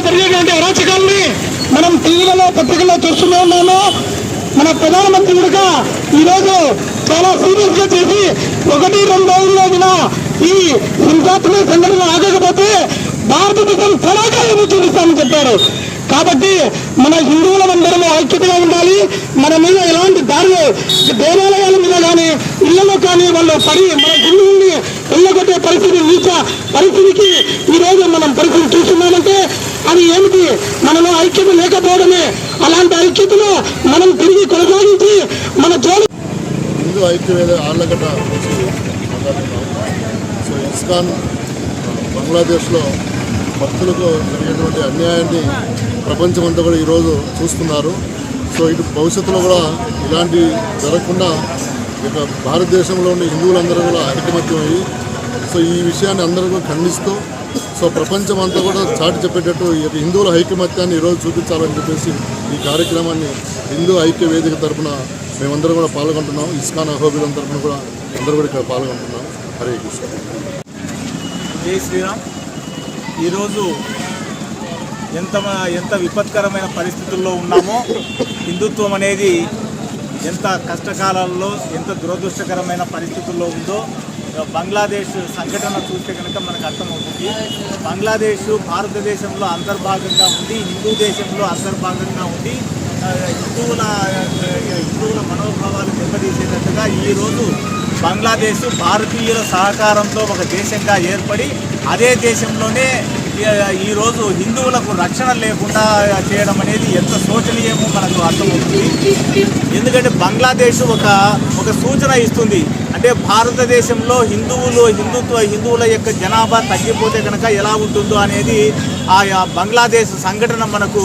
జరిగేటువంటి అరాచకాలని మనం టీవీలలో పత్రికల్లో చూస్తూనే ఉన్నాము. మన ప్రధానమంత్రి కూడా ఈరోజు చాలా సీరియస్ గా చేసి 1-2 రోజుల్లో ఈ హింసాత్మక సంఘటన ఆగకపోతే భారతదేశం తలాకాయని చూపిస్తామని చెప్పారు. కాబట్టి మన హిందువులందరూ ఐక్యతగా ఉండాలి. మన మీద ఎలాంటి దారులు దేవాలయాల మీద కానీ ఇళ్లలో కానీ వాళ్ళు పడి మన హిందువుల్ని వెళ్ళగొట్టే పరిస్థితికి ఈరోజు మనం పరిస్థితి చూస్తున్నామంటే అది ఏమిటి? మనలో ఐక్యత లేకపోవడమే. అలాంటి ఐక్యతను మనం తిరిగి కొనసాగించి మన జోలి హిందూ ఐక్యవేద ఆళ్లగడ్డ మాట్లాడుతున్నాం. సో ఇస్కాన్ బంగ్లాదేశ్లో భక్తులకు జరిగేటువంటి అన్యాయాన్ని ప్రపంచమంతా కూడా ఈరోజు చూస్తున్నారు. సో ఇటు భవిష్యత్తులో కూడా ఇలాంటి జరగకుండా ఇక భారతదేశంలో ఉండే హిందువులందరూ కూడా ఐకమత్యమయ్యి సో ఈ విషయాన్ని అందరూ కూడా ఖండిస్తూ సో ప్రపంచం అంతా కూడా చాటి చెప్పేటట్టు ఈ యొక్క హిందువుల ఐకమత్యాన్ని ఈరోజు చూపించాలని చెప్పేసి ఈ కార్యక్రమాన్ని హిందూ ఐక్య వేదిక తరఫున మేమందరం కూడా పాల్గొంటున్నాం. ఇస్కాన్ అహోబిలం తరఫున కూడా అందరూ కూడా ఇక్కడ పాల్గొంటున్నాం. హరే కృష్ణ. జై శ్రీరామ్. ఈరోజు ఎంత విపత్కరమైన పరిస్థితుల్లో ఉన్నామో, హిందుత్వం అనేది ఎంత కష్టకాలాల్లో ఎంత దురదృష్టకరమైన పరిస్థితుల్లో ఉందో బంగ్లాదేశ్ సంఘటన చూస్తే కనుక మనకు అర్థమవుతుంది. బంగ్లాదేశ్ భారతదేశంలో అంతర్భాగంగా ఉండి, హిందూ దేశంలో అంతర్భాగంగా ఉండి హిందువుల మనోభావాలు దెబ్బతీసేటట్టుగా ఈరోజు బంగ్లాదేశ్ భారతీయుల సహకారంతో ఒక దేశంగా ఏర్పడి అదే దేశంలోనే ఈరోజు హిందువులకు రక్షణ లేకుండా చేయడం అనేది ఎంత శోచనీయమో మనకు అర్థమవుతుంది. ఎందుకంటే బంగ్లాదేశ్ ఒక సూచన ఇస్తుంది. అంటే భారతదేశంలో హిందువుల యొక్క జనాభా తగ్గిపోతే కనుక ఎలా ఉంటుందో అనేది ఆ బంగ్లాదేశ్ సంఘటన మనకు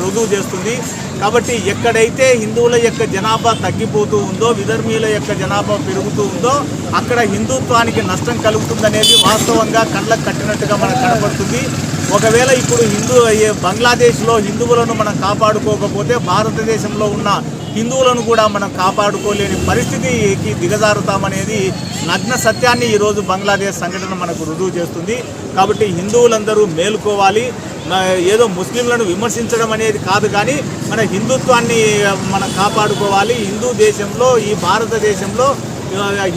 రుజువు చేస్తుంది. కాబట్టి ఎక్కడైతే హిందువుల యొక్క జనాభా తగ్గిపోతూ ఉందో, విధర్మీయుల యొక్క జనాభా పెరుగుతూ ఉందో అక్కడ హిందుత్వానికి నష్టం కలుగుతుందనేది వాస్తవంగా కళ్ళకు కట్టినట్టుగా మనకు కనపడుతుంది. ఒకవేళ ఇప్పుడు బంగ్లాదేశ్లో హిందువులను మనం కాపాడుకోకపోతే భారతదేశంలో ఉన్న హిందువులను కూడా మనం కాపాడుకోలేని పరిస్థితికి దిగజారుతామనేది నగ్న సత్యాన్ని ఈరోజు బంగ్లాదేశ్ సంఘటన మనకు రుజువు చేస్తుంది. కాబట్టి హిందువులందరూ మేలుకోవాలి. ఏదో ముస్లింలను విమర్శించడం అనేది కాదు, కానీ మన హిందుత్వాన్ని మనం కాపాడుకోవాలి. హిందూ దేశంలో, ఈ భారతదేశంలో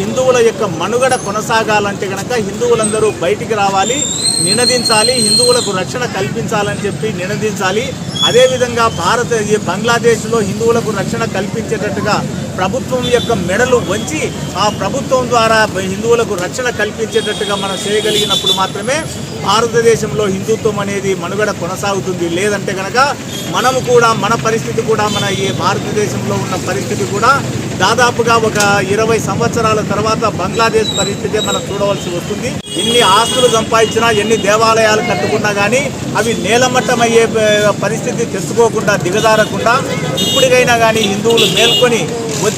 హిందువుల యొక్క మనుగడ కొనసాగాలంటే కనుక హిందువులందరూ బయటికి రావాలి, నినదించాలి, హిందువులకు రక్షణ కల్పించాలని చెప్పి నినదించాలి. అదేవిధంగా బంగ్లాదేశ్లో హిందువులకు రక్షణ కల్పించేటట్టుగా ప్రభుత్వం యొక్క మెడలు వంచి ఆ ప్రభుత్వం ద్వారా హిందువులకు రక్షణ కల్పించేటట్టుగా మనం చేయగలిగినప్పుడు మాత్రమే భారతదేశంలో హిందుత్వం అనేది మనుగడ కొనసాగుతుంది. లేదంటే కనుక మనము కూడా మన పరిస్థితి కూడా మన ఈ భారతదేశంలో ఉన్న పరిస్థితి కూడా దాదాపుగా ఒక 20 సంవత్సరాల తర్వాత బంగ్లాదేశ్ పరిస్థితి మనం చూడవలసి వస్తుంది. ఎన్ని ఆస్తులు సంపాదించినా, ఎన్ని దేవాలయాలు కట్టుకున్నా కానీ అవి నేలమట్టమయ్యే పరిస్థితి తెచ్చుకోకుండా, దిగజారకుండా ఇప్పటికైనా కానీ హిందువులు మేల్కొని వచ్చి